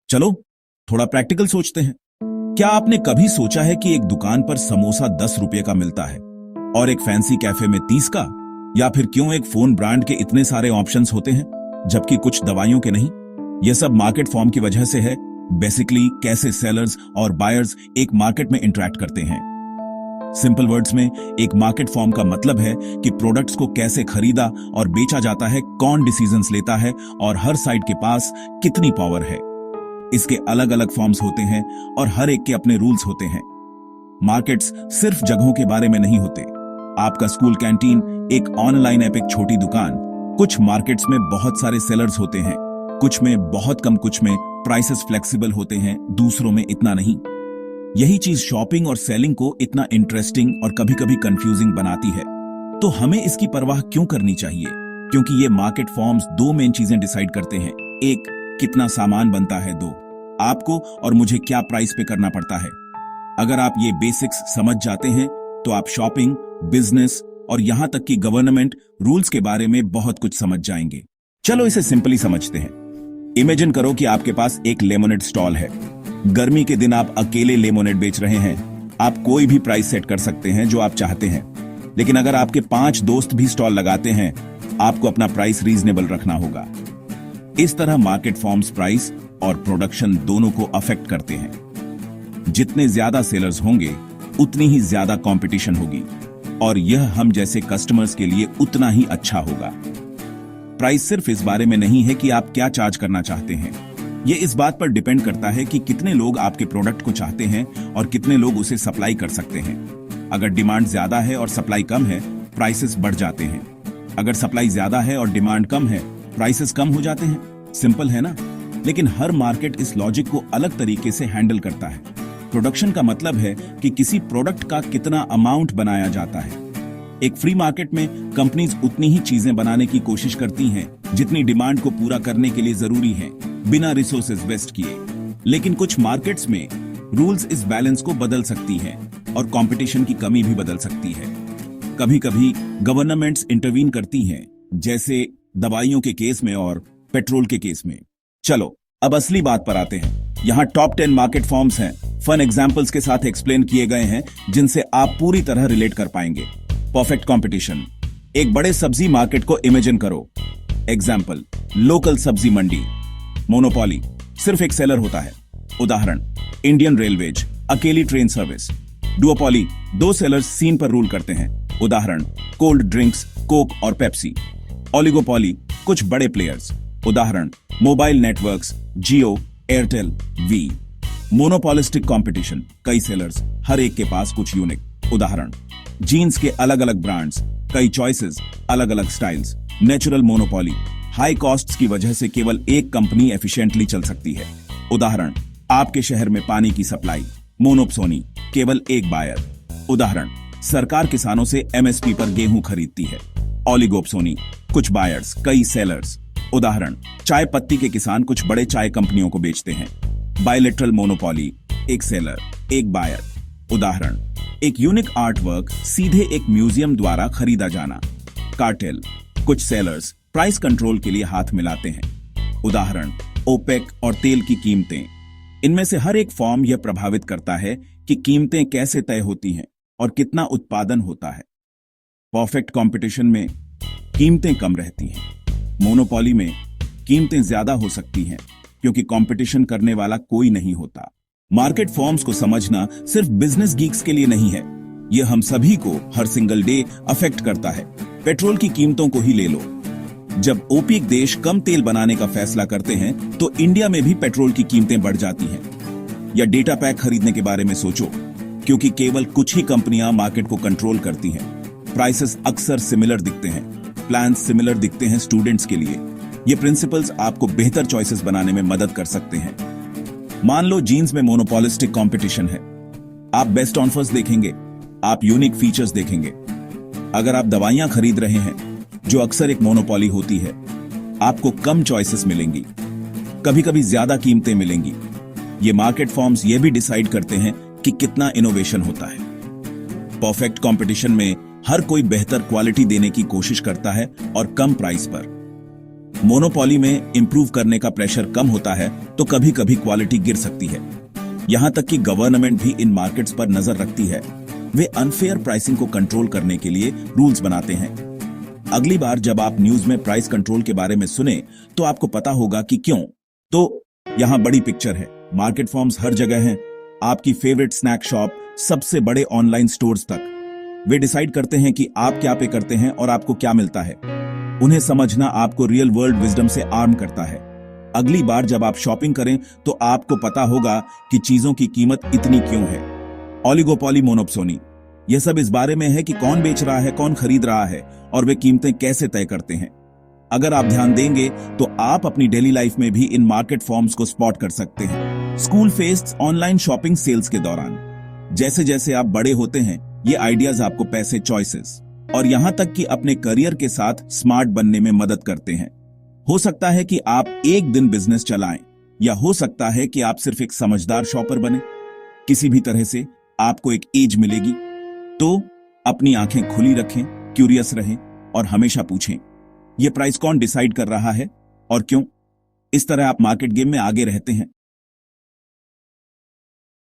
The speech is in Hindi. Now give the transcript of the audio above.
चलो थोड़ा प्रैक्टिकल सोचते हैं। क्या आपने कभी सोचा है कि एक दुकान पर समोसा 10 रुपए का मिलता है और एक फैंसी कैफे में 30 का? या फिर क्यों एक फोन ब्रांड के इतने सारे ऑप्शंस होते हैं जबकि कुछ दवाइयों के नहीं? यह सब मार्केट फॉर्म की वजह से है। बेसिकली कैसे सेलर्स और बायर्स एक मार्केट में इंटरेक्ट करते हैं। सिंपल वर्ड्स में एक मार्केट फॉर्म का मतलब है कि प्रोडक्ट्स को कैसे खरीदा और बेचा जाता है, कौन डिसीजंस लेता है और हर साइड के पास कितनी पावर है। इसके अलग अलग फॉर्म्स होते हैं और हर एक के अपने रूल्स होते हैं। मार्केट्स सिर्फ जगहों के बारे में नहीं होते। आपका स्कूल कैंटीन, एक ऑनलाइन ऐप, एक छोटी दुकान। कुछ मार्केट्स में बहुत सारे सेलर्स होते हैं, कुछ में बहुत कम, कुछ में प्राइसेस फ्लेक्सिबल होते हैं, दूसरों में इतना नहीं। यही चीज शॉपिंग और सेलिंग को इतना इंटरेस्टिंग और कभी कभी कंफ्यूजिंग बनाती है। तो हमें इसकी परवाह क्यों करनी चाहिए? क्योंकि ये मार्केट फॉर्म्स दो मेन चीजें डिसाइड करते हैं। एक, कितना सामान बनता है। दो, आपको और मुझे क्या प्राइस पे करना पड़ता है। अगर आप ये बेसिक्स समझ जाते हैं तो आप शॉपिंग, बिजनेस और यहां तक कि गवर्नमेंट रूल्स के बारे में बहुत कुछ समझ जाएंगे। चलो इसे सिंपली समझते हैं। इमेजिन करो कि आपके पास एक लेमोनेड स्टॉल है। गर्मी के दिन आप अकेले लेमोनेड बेच रहे हैं। आप कोई भी प्राइस सेट कर सकते हैं जो आप चाहते हैं, लेकिन अगर आपके 5 दोस्त भी स्टॉल लगाते हैं, आपको अपना प्राइस रीजनेबल रखना होगा। इस तरह मार्केट फॉर्म्स प्राइस और प्रोडक्शन दोनों को अफेक्ट करते हैं। जितने ज्यादा सेलर्स होंगे उतनी ही ज्यादा कंपटीशन होगी और यह हम जैसे कस्टमर्स के लिए उतना ही अच्छा होगा। प्राइस सिर्फ इस बारे में नहीं है कि आप क्या चार्ज करना चाहते हैं। यह इस बात पर डिपेंड करता है कि कितने लोग आपके प्रोडक्ट को चाहते हैं और कितने लोग उसे सप्लाई कर सकते हैं। अगर डिमांड ज्यादा है और सप्लाई कम है, प्राइसेस बढ़ जाते हैं। अगर सप्लाई ज्यादा है और डिमांड कम है, प्राइसेस कम हो जाते हैं। सिंपल है ना? लेकिन हर मार्केट इस लॉजिक को अलग तरीके से हैंडल करता है। प्रोडक्शन का मतलब है कि किसी प्रोडक्ट का कितना अमाउंट बनाया जाता है। एक फ्री मार्केट में कंपनीज उतनी ही चीजें बनाने की कोशिश करती हैं जितनी डिमांड को पूरा करने के लिए जरूरी है, बिना रिसोर्सेज वेस्ट किए। लेकिन कुछ मार्केट्स में रूल्स इस बैलेंस को बदल सकती हैं और कंपटीशन की कमी भी बदल सकती है। कभी कभी गवर्नमेंट्स इंटरवीन करती हैं, जैसे दवाइयों के केस में और पेट्रोल के केस में। चलो अब असली बात पर आते हैं। यहाँ टॉप 10 मार्केट फॉर्म्स हैं, फन एग्जांपल्स के साथ एक्सप्लेन किए गए हैं जिनसे आप पूरी तरह रिलेट कर पाएंगे। Perfect competition. एक बड़े सब्जी मार्केट को इमेजिन करो। एग्जाम्पल, लोकल सब्जी मंडी। मोनोपोली, सिर्फ एक सेलर होता है। उदाहरण, इंडियन रेलवेज, अकेली train service. Duopoly, 2 sellers scene पर रूल करते हैं। उदाहरण, कोल्ड ड्रिंक्स, कोक और पेप्सी। ओलिगोपोली, कुछ बड़े प्लेयर्स। उदाहरण, mobile networks, Jio, Airtel, Vi. Monopolistic competition, कई सेलर्स, हर एक के पास कुछ यूनिक। उदाहरण, जीन्स के अलग अलग ब्रांड्स, कई चॉइसेस, अलग अलग styles. Natural monopoly, high costs की वजह से केवल एक कंपनी एफिशिएंटली चल सकती है। उदाहरण, आपके शहर में पानी की सप्लाई। मोनोप्सोनी, केवल एक बायर। उदाहरण, सरकार किसानों से एमएसपी पर गेहूं खरीदती है। ओलिगोप्सोनी, कुछ बायर्स, कई सेलर्स। उदाहरण, चाय पत्ती के किसान कुछ बड़े चाय कंपनियों को बेचते हैं। बायलेटरल मोनोपोली, एक सेलर, एक बायर। उदाहरण, एक यूनिक आर्ट वर्क सीधे एक म्यूजियम द्वारा खरीदा जाना। कार्टेल, कुछ सेलर्स प्राइस कंट्रोल के लिए हाथ मिलाते हैं। उदाहरण, ओपेक और तेल की कीमतें। इनमें से हर एक फॉर्म यह प्रभावित करता है कि कीमतें कैसे तय होती हैं और कितना उत्पादन होता है। परफेक्ट कंपटीशन में कीमतें कम रहती हैं। मोनोपोली में कीमतें ज्यादा हो सकती हैं क्योंकि कंपटीशन करने वाला कोई नहीं होता। मार्केट फॉर्म्स को समझना सिर्फ बिजनेस गीक्स के लिए नहीं है, यह हम सभी को हर सिंगल डे अफेक्ट करता है। पेट्रोल की कीमतों को ही ले लो। जब ओपेक देश कम तेल बनाने का फैसला करते हैं तो इंडिया में भी पेट्रोल की कीमतें बढ़ जाती हैं। या डेटा पैक खरीदने के बारे में सोचो, क्योंकि केवल कुछ ही कंपनियां मार्केट को कंट्रोल करती हैं। प्राइसेस अक्सर सिमिलर दिखते हैं, प्लान्स सिमिलर दिखते हैं स्टूडेंट्स के लिए। ये प्रिंसिपल्स आपको बेहतर चॉइसेस बनाने में मदद कर सकते हैं। मान लो जीन्स में मोनोपोलिस्टिक कंपटीशन है। आप बेस्ट ऑफर्स देखेंगे, आप यूनिक फीचर्स देखेंगे। अगर आप दवाइयां खरीद रहे हैं, जो अक्सर एक मोनोपोली होती है, आपको कम चॉइसेस मिलेंगी, कभी कभी ज्यादा कीमतें मिलेंगी। ये मार्केट फॉर्म्स ये भी डिसाइड करते हैं कि कितना इनोवेशन होता है। परफेक्ट कंपटीशन में हर कोई बेहतर क्वालिटी देने की कोशिश करता है और कम प्राइस पर। मोनोपोली में इंप्रूव करने का प्रेशर कम होता है तो कभी कभी क्वालिटी गिर सकती है। यहां तक कि गवर्नमेंट भी इन मार्केट्स पर नजर रखती है। वे अनफेयर प्राइसिंग को कंट्रोल करने के लिए रूल्स बनाते हैं। अगली बार जब आप न्यूज में प्राइस कंट्रोल के बारे में सुने तो आपको पता होगा कि क्यों। तो यहाँ बड़ी पिक्चर है। मार्केट फॉर्म्स हर जगह हैं, आपकी फेवरेट स्नैक शॉप सबसे बड़े ऑनलाइन स्टोर्स तक। वे डिसाइड करते हैं कि आप क्या पे करते हैं और आपको क्या मिलता है। उन्हें समझना आपको रियल वर्ल्ड विजडम से आर्म करता है। अगली बार जब आप शॉपिंग करें तो आपको पता होगा कि चीजों की कीमत इतनी क्यों है। ओलिगोपोली, मोनोपोली, यह सब इस बारे में है कि कौन बेच रहा है, कौन खरीद रहा है और वे कीमतें कैसे तय करते हैं। अगर आप ध्यान देंगे तो आप अपनी डेली लाइफ में भी इन मार्केट फॉर्म्स को स्पॉट कर सकते हैं। School fest, online shopping sales के दौरान। जैसे जैसे आप बड़े होते हैं ये आइडियाज आपको पैसे, चॉइसेस और यहां तक कि अपने करियर के साथ स्मार्ट बनने में मदद करते हैं। हो सकता है कि आप एक दिन बिजनेस चलाएं या हो सकता है कि आप सिर्फ एक समझदार शॉपर बने। किसी भी तरह से आपको एक एज मिलेगी। तो अपनी आंखें खुली रखें, क्यूरियस रहें और हमेशा पूछें, यह प्राइस कौन डिसाइड कर रहा है और क्यों। इस तरह आप मार्केट गेम में आगे रहते हैं।